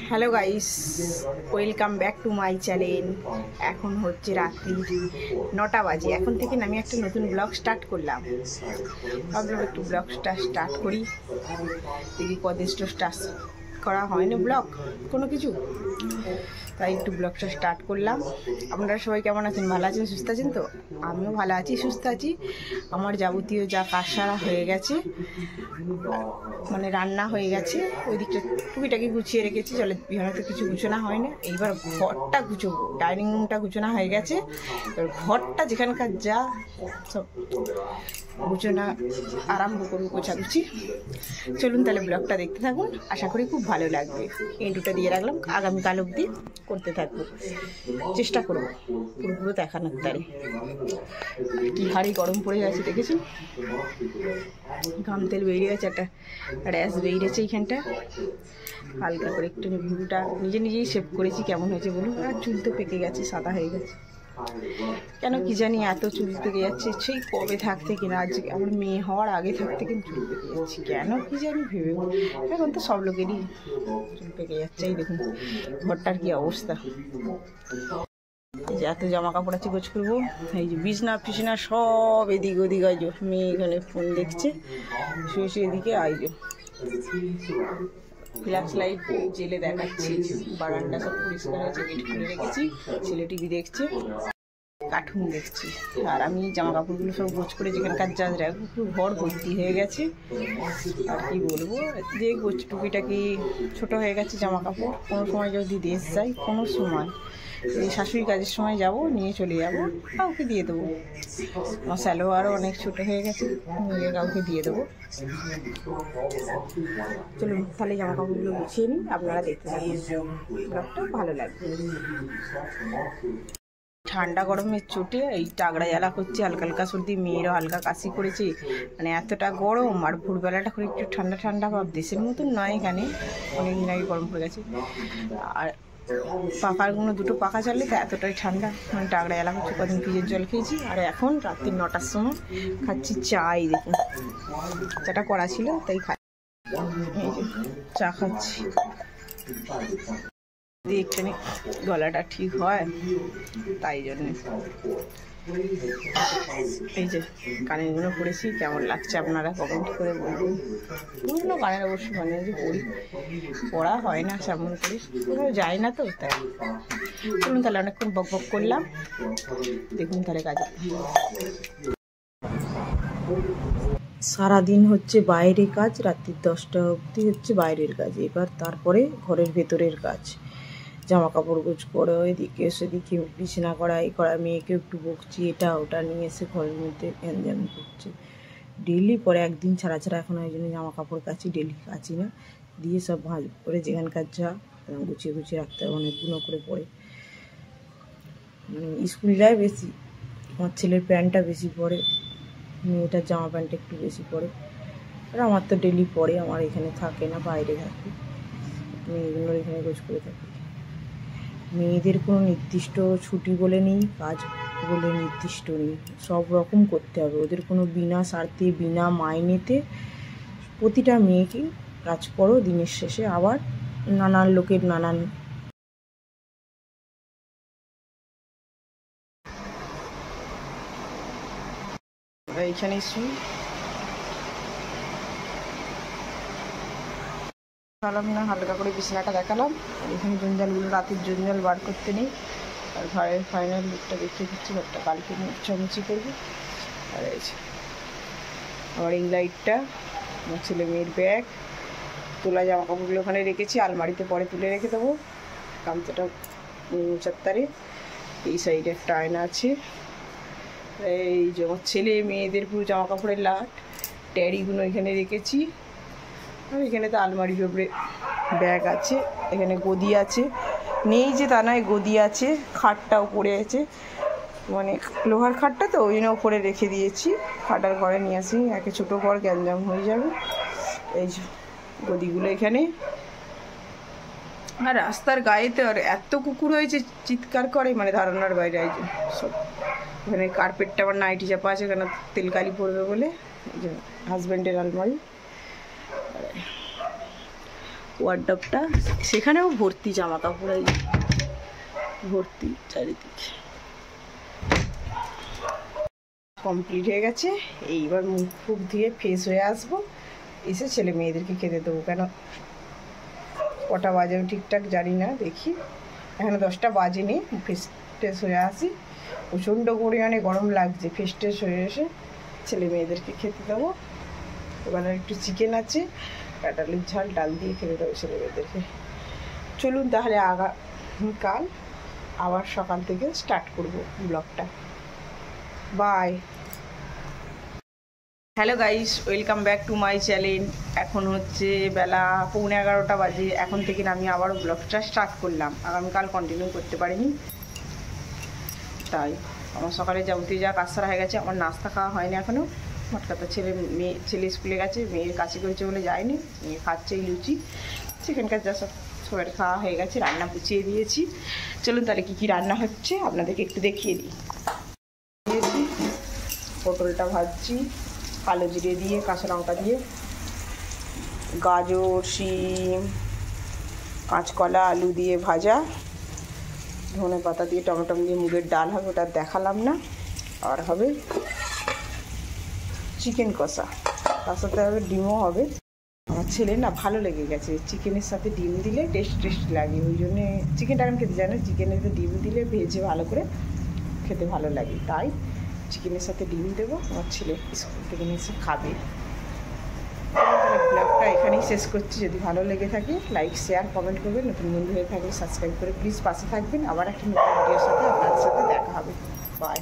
Hello guys, welcome back to my channel. এখন হচ্ছে রাত্রি 9টা বাজে। এখন থেকে আমি একটা নতুন ব্লগ স্টার্ট করলাম। ভাবলাম একটু ব্লগটা স্টার্ট করি, দেখি কদিন স্টার্ট করা হয় না ব্লগ কোনো কিছু, তাই একটু ব্লগটা স্টার্ট করলাম। আপনারা সবাই কেমন আছেন? ভালো আছেন, সুস্থ আছেন তো? আমিও ভালো আছি, সুস্থ আছি। আমার যাবতীয় যা কাজ সারা হয়ে গেছে, মানে রান্না হয়ে গেছে, ওই দিকটা টুকিটাকি গুছিয়ে রেখেছি। চলে বিহারে তো কিছু গুছানো হয় না, এইবার ঘরটা গুছোবো। ডাইনিং রুমটা গুছানো হয়ে গেছে, এবার ঘরটা যেখানকার যা সব গুছানো আরম্ভ করবো, গোছাগুছি। চলুন তাহলে ব্লগটা দেখতে থাকুন, আশা করি খুব ভালো লাগবে। ইন্টুটা দিয়ে রাখলাম, আগামীকাল অবধি করতে থাকবো, চেষ্টা করবো পুরোপুরো দেখানোর তারে। কি হাড়ি গরম পড়ে গেছে দেখেছেন, ঘাম তেল বেরিয়ে গেছে, একটা র্যাশ বেরিয়েছে এইখানটা। হালকা করে একটু ভুরুটা নিজেই শেভ করেছি, কেমন হয়েছে বলুন। আর চুল তো পেকে গেছে, সাদা হয়ে গেছে কেন কি জানি, এত চুল পেকে যাচ্ছে। সেই কবে থাকতে কিনা, আজকে আমার মেয়ে হওয়ার আগে থাকতে কিন্তু চুল পেকে যাচ্ছে, কেন কি জানি ভেবে। এখন তো সব লোকেরই চুল পেকে যাচ্ছে। এই দেখুন ঘরটার কি অবস্থা, যে এত জামা কাপড় আছে গোছ করবো। এই যে বিছনা ফিছনা সব এদিক ওদিক। আইজো মেয়ে এখানে ফোন দেখছে শুয়ে শুয়ে, এদিকে আইজো ফ্ল্যাশ লাইট জেলে দেখাচ্ছি। বারান্দা সব পরিষ্কার হয়েছে, গেট খুলে রেখেছি, ছেলে টিভি দেখছে, কার্টুন দেখছি। আর আমি জামা কাপড়গুলো সব গোছ করে যেখানকার যা পুরো ঘর ভর্তি হয়ে গেছে। আর কি বলবো, যে গোছ টুকিটাকি ছোটো হয়ে গেছে জামা কাপড়। কোনো সময় যদি দেশ যাই, কোনো সময় এই শাশুড়ি কাজের সময় যাব, নিয়ে চলে যাব, কাউকে দিয়ে দেবো। আমার সালোয়ারও অনেক ছোটো হয়ে গেছে, নিয়ে কাউকে দিয়ে দেবো। চলুন তাহলে জামা কাপড়গুলো গুছিয়ে নিই, আপনারা দেখতে থাকুন, ব্লগটা ভালো লাগবে। ঠান্ডা গরমের চোটে এই টাগড়া জ্বালা করছে, হালকা হালকা সর্দি, মেয়েরও হালকা কাশি করেছে। মানে এতটা গরম, আর ভোরবেলাটা করে একটু ঠান্ডা ঠান্ডা ভাব, দেশের মতন নয়, এখানে অনেকদিন আগে গরম পড়ে গেছে। আর পাখাগুলো দুটো পাখা চাললে তো এতটাই ঠান্ডা, মানে টাগড়া জ্বালা করছে। কদিন ফ্রিজের জল খেয়েছি, আর এখন রাত্রি 9টার সময় খাচ্ছি চাই। দেখুন চাটা করা ছিল তাই এই যে চা খাচ্ছি, একটুখানি গলাটা ঠিক হয় তাই জন্যে। এই যে কানেরগুলো পড়েছি, কেমন লাগছে আপনারা কমেন্ট করে বলবেন। পুরনো কানের অবশ্য মানে যে পড়া হয় না সেমন করে, কোথাও যায় না তো, তাই। চলুন তাহলে, অনেকক্ষণ বক বক করলাম, দেখুন তাহলে কাজে। সারাদিন হচ্ছে বাইরে কাজ, রাত্রি 10টা অবধি হচ্ছে বাইরের কাজ। এবার তারপরে ঘরের ভেতরের কাজ, জামা কাপড় গোছ করে এদিকে সেদিকে বিছানা করা, এই করা, মেয়েকে একটু বকছি, এটা ওটা নিয়ে এসে ঘরের মধ্যে গ্যাঞ্জাম করছে ডেলি। পরে একদিন ছাড়া ছাড়া এখন ওই জন্য জামা কাপড় কাচি, ডেলি কাচি না, দিয়ে সব ভাঁজ করে যেখানকার যা গুছিয়ে গুছিয়ে রাখতে হবে। অনেকগুলো করে পরে মানে স্কুল যায় বেশি, আমার ছেলের প্যান্টটা বেশি পরে, মেয়েটার জামা প্যান্টটা একটু বেশি পরে। আর আমার তো ডেলি পরে, আমার এখানে থাকে না, বাইরে থাকে, মেয়েগুলোর এখানে গোছ করে থাকি। মেয়েদের কোনো নির্দিষ্ট ছুটি বলে নেই, কাজ বলে নির্দিষ্ট নেই, সব রকম করতে হবে ওদের। কোনো বিনা স্বার্থে বিনা মাইনেতে প্রতিটা মেয়েকে কাজ করো। দিনের শেষে আবার নানান লোকের নানান এইখানে দেখালাম না, হালকা করে বিছানাটা দেখালাম। এখানে জঞ্জালগুলো, রাতের জঞ্জাল বার করতে নেই। আর ঘরের ফাইনাল লুকটা দেখতে দিচ্ছি, ঘরটা কালকে মুছামুছি করবো। আর এই যে আবার এই লাইটটা, আমার ছেলে মেয়ের ব্যাগ, তোলা জামা কাপড়গুলো ওখানে রেখেছি, আলমারিতে পরে তুলে রেখে দেবো। গামছাটা চারতারে, এই সাইডে একটা আয়না আছে। এই যে আমার ছেলে মেয়েদের পুরো জামা কাপড়ের লাট, ট্যারিগুলো এখানে রেখেছি। আর এখানে তো আলমারির উপরে ব্যাগ আছে, এখানে গদি আছে, নেই যে তা নয়, গদি আছে। খাটটাও পড়ে আছে, মানে লোহার খাটটা তো ওই জন্য ওপরে রেখে দিয়েছি, খাটার ঘরে নিয়ে আসি, একে ছোটো ঘর গ্যাঞ্জাম হয়ে যাবে। এই যে গদিগুলো এখানে। আর রাস্তার গায়েতে আর এত কুকুর হয়েছে, চিৎকার করে মানে ধারণার বাইরে। এই যে সব এখানে কার্পেটটা আমার নাইটি চাপা আছে, কেন তেলকালি পড়বে বলে। এই যে হাজব্যান্ডের আলমারি। ওয়ার্ডরোবটা, সেখানেও ভর্তি জামা কাপড়, ভর্তি চারিদিকে। কমপ্লিট হয়ে গেছে, এইবার মুখ ফুক ধুয়ে ফ্রেশ হয়ে আসবো, এসে ছেলে মেয়েদেরকে খেতে দেবো। কেন কটা বাজে ঠিকঠাক জানি না, দেখি এখানে 10টা বাজেনি। ফ্রেশ হয়ে আসি, প্রচণ্ড পরিমাণে গরম লাগছে। ফ্রেশ হয়ে এসে ছেলে মেয়েদেরকে খেতে দেবো। এবার একটু চিকেন আছে, কাঁঠালের ঝাল ডাল দিয়ে খেতে দেবো ছেলে মেয়েদেরকে। চলুন তাহলে আগামীকাল আবার সকাল থেকে স্টার্ট করব ব্লগটা। Bye. Hello guys, welcome back to my channel. এখন হচ্ছে বেলা 11:15 বাজে। এখন থেকে আমি আবারও ব্লগটা স্টার্ট করলাম। আগামীকাল কন্টিনিউ করতে পারিনি, তাই আমার সকালে যা কাজ সারা হয়ে গেছে। আমার নাস্তা খাওয়া হয়নি এখনও। হঠাৎ ছেলে স্কুলে গেছে, মেয়ের কাছে করেছে বলে যায়নি। মেয়ে খাচ্ছে এই লুচি চিকেন কাজা, সবার খাওয়া হয়ে গেছে। রান্না গুছিয়ে দিয়েছি। চলুন তাহলে কী কী রান্না হচ্ছে আপনাদেরকে একটু দেখিয়ে দিই। পটলটা ভাজছি কালো জিরে দিয়ে, কাঁচা লঙ্কা দিয়ে। গাজর, শিম, কাঁচকলা, আলু দিয়ে ভাজা। ধনে পাতা দিয়ে, টমেটো দিয়ে মুগের ডাল হবে, ওটা দেখালাম না। আর হবে চিকেন কষা, তার সাথে হবে ডিমও হবে। আমার ছেলে না ভালো লেগে গেছে, চিকেনের সাথে ডিম দিলে টেস্ট লাগে। ওই জন্যে চিকেনটা আমি খেতে জানি, চিকেনের সাথে ডিম দিলে ভেজে ভালো করে খেতে ভালো লাগে, তাই চিকেনের সাথে ডিম দেবো। আমার ছেলে স্কুল থেকে এসে খাবে। ব্লগটা এখানেই শেষ করছি। যদি ভালো লেগে থাকে লাইক, শেয়ার, কমেন্ট করবেন। নতুন বন্ধু হয়ে থাকলে সাবস্ক্রাইব করে প্লিজ পাশে থাকবেন। আবার একটা নতুন ভিডিওর সাথে আপনাদের সাথে দেখা হবে। বাই।